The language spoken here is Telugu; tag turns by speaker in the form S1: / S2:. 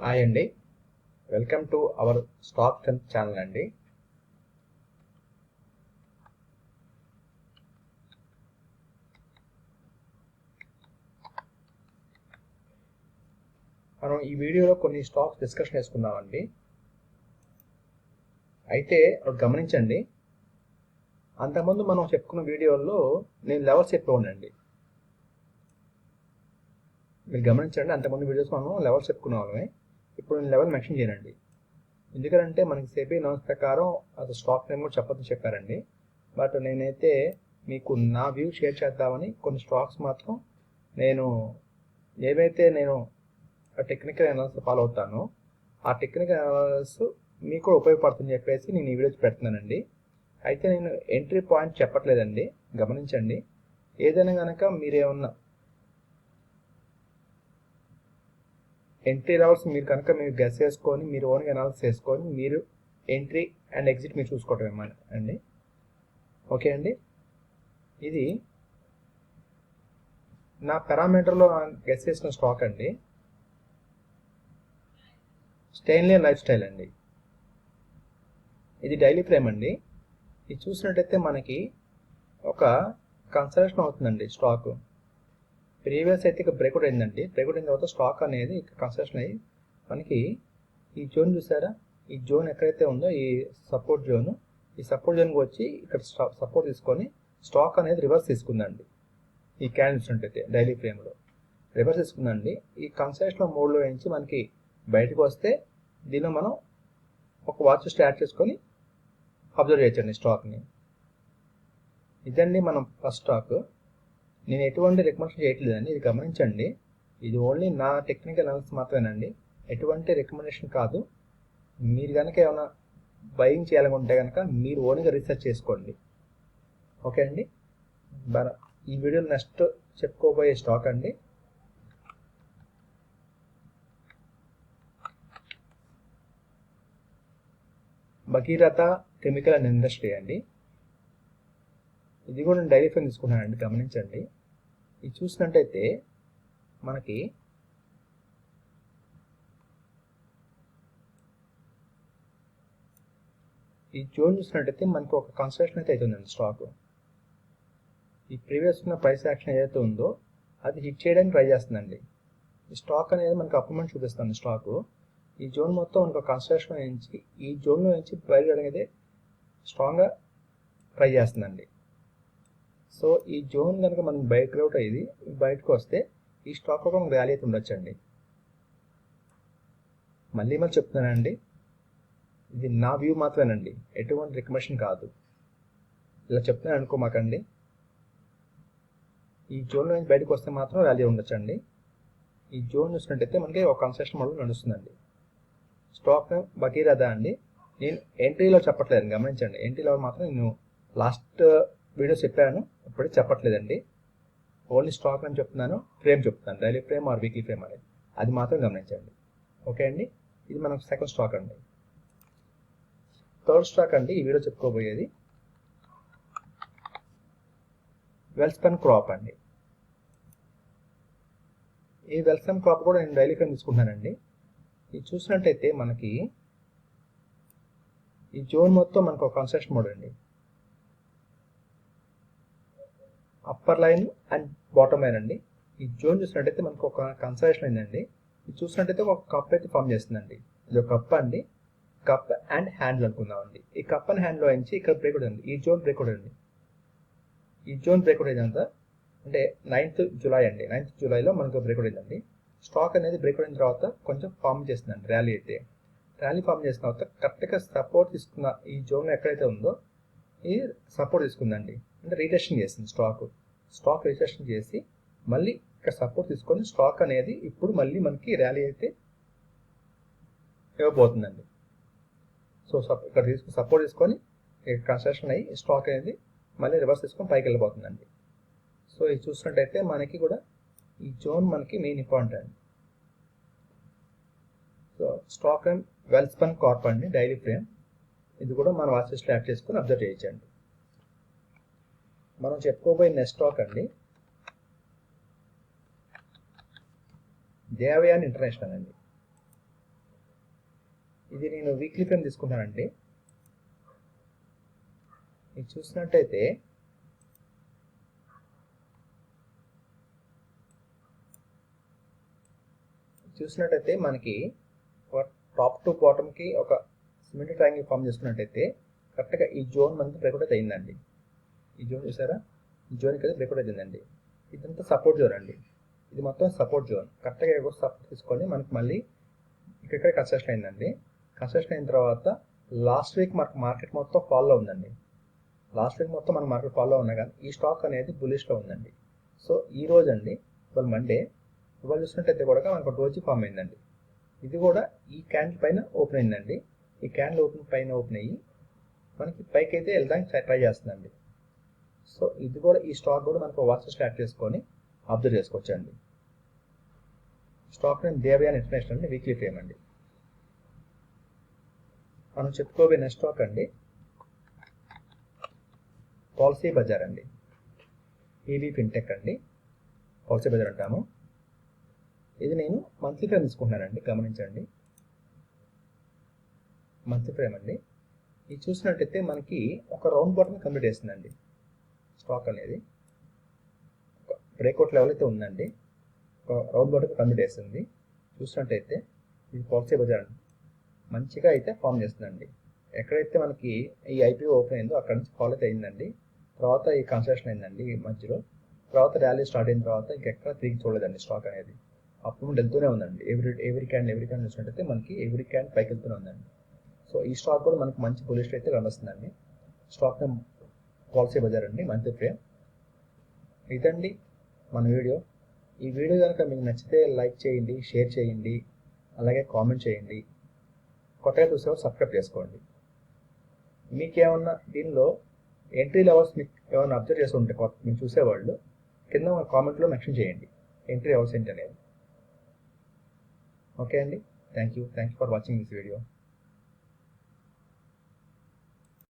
S1: హాయ్ అండి, welcome to our stock strength channel అండి. మనం ఈ వీడియోలో కొన్ని స్టాక్స్ డిస్కషన్ చేసుకుందామండి. అయితే గమనించండి, అంతకుముందు మనం చెప్పుకున్న వీడియోల్లో నేను లెవెల్స్ చెప్పేవాడినండి. మీరు గమనించండి, అంతకుముందు వీడియోస్ మనం లెవెల్స్ చెప్పుకునే వాళ్ళమే. ఇప్పుడు నేను లెవెల్ మెన్షన్ చేయనండి. ఎందుకంటే మనకి సెబీ నామ్స్ ప్రకారం అసలు స్టాక్ నేమ్ కూడా చెప్పొద్దని చెప్పారండి. బట్ నేనైతే మీకు నా వ్యూ షేర్ చేద్దామని కొన్ని స్టాక్స్ మాత్రం ఏవైతే నేను టెక్నికల్ అనాలిసిస్ ఫాలో అవుతానో ఆ టెక్నికల్ అనాలిసిస్ మీకు కూడా ఉపయోగపడుతుందని చెప్పేసి నేను ఈ వీడియోస్ పెడుతున్నానండి. అయితే నేను ఎంట్రీ పాయింట్ చెప్పట్లేదండి, గమనించండి. ఏదైనా కనుక మీరేమన్నా ఎంట్రీ లెవెల్స్ మీరు గెస్ చేసుకొని మీరు ఓన్గా అనాలిసిస్ చేసుకొని మీరు ఎంట్రీ అండ్ ఎగ్జిట్ మీరు చూసుకోవటం అండి. ఓకే అండి, ఇది నా పారామీటర్లో గెస్ చేసిన స్టాక్ అండి, స్టెయిన్లీ లైఫ్ స్టైల్ అండి. ఇది డైలీ ఫ్రేమ్ అండి. ఇది చూసినట్టయితే మనకి ఒక కన్సల్టేషన్ అవుతుందండి. స్టాక్ ప్రీవియస్ అయితే ఇక బ్రేక్అవుట్ అయిందండి. బ్రేక్అవుట్ అయిన తర్వాత స్టాక్ అనేది ఇక కన్సల్టేషన్ అయ్యి మనకి ఈ జోన్ చూసారా, ఈ జోన్ ఎక్కడైతే ఉందో ఈ సపోర్ట్ జోన్, ఈ సపోర్ట్ జోన్కి వచ్చి ఇక్కడ సపోర్ట్ తీసుకొని స్టాక్ అనేది రివర్స్ తీసుకుందండి. ఈ క్యాండిల్స్ ఉంటైతే డైలీ ఫ్రేమ్లో రివర్స్ తీసుకుందండి. ఈ కన్సల్టేషన్ మోడ్లో నుంచి మనకి బయటకు వస్తే దీనిలో మనం ఒక వాచ్ స్టార్ట్ చేసుకొని అబ్జర్వ్ చేయొచ్చండి స్టాక్ని. ఇదండి మనం ఫస్ట్ స్టాక్. నేను ఎటువంటి రికమెండేషన్ చేయట్లేదండి, ఇది గమనించండి. ఇది ఓన్లీ నా టెక్నికల్ అనాలిసిస్ మాత్రమేనండి, ఎటువంటి రికమెండేషన్ కాదు. మీరు కనుక ఏమైనా బయింగ్ చేయాలనుకుంటే కనుక మీరు ఓన్గా రీసెర్చ్ చేసుకోండి. ఓకే అండి, ఈ వీడియోలో నెక్స్ట్ చెప్పుకోబోయే స్టాక్ అండి భగీరథ కెమికల్ అండ్ ఇండస్ట్రీ అండి. ఇది కూడా నేను డైలీ ఫ్రేమ్ తీసుకున్నానండి, గమనించండి. ఇది చూసినట్టయితే మనకి ఈ జోన్ చూసినట్టయితే మనకి ఒక కన్స్ట్రక్షన్ అయితే అవుతుందండి స్టాక్. ఈ ప్రీవియస్ ఉన్న ప్రైస్ యాక్షన్ ఏదైతే ఉందో అది హిట్ చేయడానికి ట్రై చేస్తుందండి. ఈ స్టాక్ అనేది మనకి అప్రూవ్మెంట్ చూపిస్తుంది. స్టాక్ ఈ జోన్ మొత్తం మనకు కన్స్ట్రక్షన్ నుంచి ఈ జోన్లో నుంచి బయట అనేది స్ట్రాంగ్గా ట్రై చేస్తుందండి. సో ఈ జోన్ కనుక మనకి బ్రేక్అవుట్ అయ్యి బయటకు వస్తే ఈ స్టాక్ ఒక ర్యాలీ అయితే ఉండొచ్చండి. మళ్ళీ చెప్తున్నానండి, ఇది నా వ్యూ మాత్రమేనండి, ఎటువంటి రికమెండేషన్ కాదు. ఇలా చెప్తున్నాను అనుకోమాకండి. ఈ జోన్లో నుంచి బయటకు వస్తే మాత్రం ర్యాలీ ఉండొచ్చండి. ఈ జోన్ చూసినట్టయితే మనకి ఒక కన్స్ట్రక్షన్ మోడల్ నడుస్తుందండి. స్టాక్ నేమ్ భగీరథ అండి. నేను ఎంట్రీలో చెప్పట్లేదు, గమనించండి. ఎంట్రీ లెవెల్ మాత్రం నేను లాస్ట్ వీడియో చెప్పాను, ఇప్పటికీ చెప్పట్లేదండి. ఓన్లీ స్టాక్ అని చెప్తున్నాను, ఫ్రేమ్ చెప్తున్నాను, daily frame or weekly frame అనేది, అది మాత్రం గమనించండి. ఓకే అండి, ఇది మనకు సెకండ్ స్టాక్ అండి. థర్డ్ స్టాక్ అండి ఈ వీడియో చెప్పుకోబోయేది వెల్స్పన్ క్రాప్ అండి. ఈ వెల్స్పన్ క్రాప్ కూడా నేను డైలీ ఫ్రేమ్ తీసుకుంటానండి. ఇది చూసినట్టయితే మనకి ఈ జోన్ మొత్తం మనకు ఒక కన్స్ట్రక్షన్ మోడ్ అండి. Upper line and bottom line అండి. ఈ జోన్ చూసినట్టయితే మనకు ఒక కన్స్ట్రక్షన్ అయిందండి. ఇది చూసినట్టయితే ఒక కప్ అయితే ఫామ్ చేస్తుందండి. ఇది ఒక కప్ అండి, కప్ అండ్ హ్యాండిల్ అనుకుందామండి. ఈ కప్ అండ్ హ్యాండ్లో నుంచి ఇక్కడ బ్రేక్అవుట్ అండి, ఈ జోన్ బ్రేక్అవుట్ అండి. ఈ జోన్ బ్రేక్అవుట్ అయిందంతా అంటే 9th జూలై అండి. 9th జూలైలో మనకు బ్రేక్అవుట్ అయిందండి. స్టాక్ అనేది బ్రేక్అవుట్ అయిన తర్వాత కొంచెం ఫామ్ చేస్తుందండి ర్యాలీ అయితే. ర్యాలీ ఫామ్ చేసిన తర్వాత కరెక్ట్గా సపోర్ట్ తీసుకున్న ఈ జోన్లో ఎక్కడైతే ఉందో ఈ సపోర్ట్ తీసుకుందండి, అంటే రీటెస్టింగ్ చేసింది స్టాక్ రీటెస్టింగ్ చేసి మళ్ళీ ఇక్కడ సపోర్ట్ తీసుకొని స్టాక్ అనేది ఇప్పుడు మళ్ళీ మనకి ర్యాలీ అయితే ఇవ్వబోతుందండి. సో ఇక్కడ సపోర్ట్ తీసుకొని కన్స్ట్రక్షన్ అయ్యి స్టాక్ అనేది మళ్ళీ రివర్స్ తీసుకొని పైకి వెళ్ళిపోతుందండి. సో ఇది చూసినట్టయితే మనకి కూడా ఈ జోన్ మనకి మెయిన్ ఇంపార్టెంట్ అండి. So stock and Welspun Corp అండి, డైలీ ఫ్రేమ్. ఇది కూడా మన వాచ్ లిస్ట్లో యాడ్ చేసుకొని అబ్జర్వ్ చేయొచ్చండి. మనం చెప్పుకోబోయే నెక్స్ట్ స్టాక్ అండి దేవయాన్ ఇంటర్నేషనల్ అండి. ఇది నేను వీక్లీ ఫ్రేమ్ తీసుకున్నానండి. ఇది చూసినట్టయితే మనకి టాప్ టు బాటమ్కి ఒక సిమెంట్ ట్రయాంగిల్ ఫామ్ చేసుకున్నట్టయితే కరెక్ట్గా ఈ జోన్ మనకి బ్రేక్అవుట్ అయిందండి. ఈ జోన్ చూసారా, ఈ జోన్కి అయితే బ్రేక్అవుట్ అయిందండి. ఇదంతా సపోర్ట్ జోన్ అండి. ఇది మొత్తం సపోర్ట్ జోన్. కరెక్ట్గా ఎవరు సపోర్ట్ తీసుకొని మనకి మళ్ళీ ఇక్కడ కన్స్ట్రక్షన్ అయిందండి. కన్స్ట్రక్షన్ అయిన తర్వాత లాస్ట్ వీక్ మనకు మార్కెట్ మొత్తం ఫాల్లో ఉందండి. లాస్ట్ వీక్ మొత్తం మన మార్కెట్ ఫాలో ఉన్నా కానీ ఈ స్టాక్ అనేది బులిష్లో ఉందండి. సో ఈ రోజు అండి, ఇవాళ మండే, ఇవాళ చూసినట్టయితే కూడా మనకు డోజీ ఫామ్ అయిందండి. ఇది కూడా ఈ క్యాండిల్ పైన ఓపెన్ అయిందండి. ఈ క్యాండిల్ పైన ఓపెన్ అయ్యి మనకి పైకి అయితే వెళ్ళడానికి ట్రై చేస్తుందండి. సో ఇది కూడా, ఈ స్టాక్ కూడా మనకు వాచ్ స్టార్ట్ చేసుకొని అబ్జర్వ్ చేసుకోవచ్చు అండి. స్టాక్ నేమ్ దేవయాన్ ఇంటర్నేషనల్ అండి, వీక్లీ ఫ్రేమ్ అండి. మనం చెప్పుకోబోయే నెక్స్ట్ స్టాక్ అండి పాలసీ బజార్ అండి. ఈవీ ఫిన్టెక్ అండి, పాలసీ బజార్ అంటాము. ఇది నేను మంత్లీ ఫ్రేమ్ తీసుకుంటున్నానండి, గమనించండి. మంత్లీ ఫ్రేమ్ అండి. ఇది చూసినట్టయితే మనకి ఒక రౌండ్ బాటమ్ కంప్లీట్ చేస్తుందండి. స్టాక్ అనేది ఒక బ్రేక్అవుట్ లెవెల్ అయితే ఉందండి. ఒక రౌండ్ బాటమ్ కంప్లీట్ చేస్తుంది. చూసినట్టయితే ఇది పాలసీ బజార్ మంచిగా అయితే ఫామ్ చేస్తుందండి. ఎక్కడైతే మనకి ఈ ఐపీఓ ఓపెన్ అయిందో అక్కడ నుంచి ఫాలో అయితే అయిందండి. తర్వాత ఈ కన్స్ట్రక్షన్ అయిందండి ఈ మధ్యలో. తర్వాత ర్యాలీ స్టార్ట్ అయిన తర్వాత ఇంకెక్కడ తిరిగి చూడలేదండి స్టాక్ అనేది. అప్పుడు నుండి వెళ్తూనే ఉందండి. ఎవ్రీ క్యాండ్ చూసినట్టయితే మనకి ఎవ్రీ క్యాండ్ పైకి వెళ్తూనే ఉందండి. సో ఈ స్టాక్ కూడా మనకి మంచి బులిష్ అయితే కనిపిస్తుందండి. స్టాక్ నేమ్ పాలసీ బజార్ అండి, మంత్లీ ఫ్రేమ్. ఇదండి మన వీడియో. ఈ వీడియో కనుక మీకు నచ్చితే లైక్ చేయండి, షేర్ చేయండి, అలాగే కామెంట్ చేయండి. కొత్తగా చూసేవారు సబ్స్క్రైబ్ చేసుకోండి. మీకేమన్నా దీనిలో ఎంట్రీ లెవెల్స్ మీకు ఏమైనా అబ్జర్వ్ చేసి ఉంటే మీరు చూసేవాళ్ళు కింద కామెంట్లో మెన్షన్ చేయండి ఎంట్రీ లెవెల్స్ ఏంటి అనేది. ఓకే అండి, thank you for watching this video.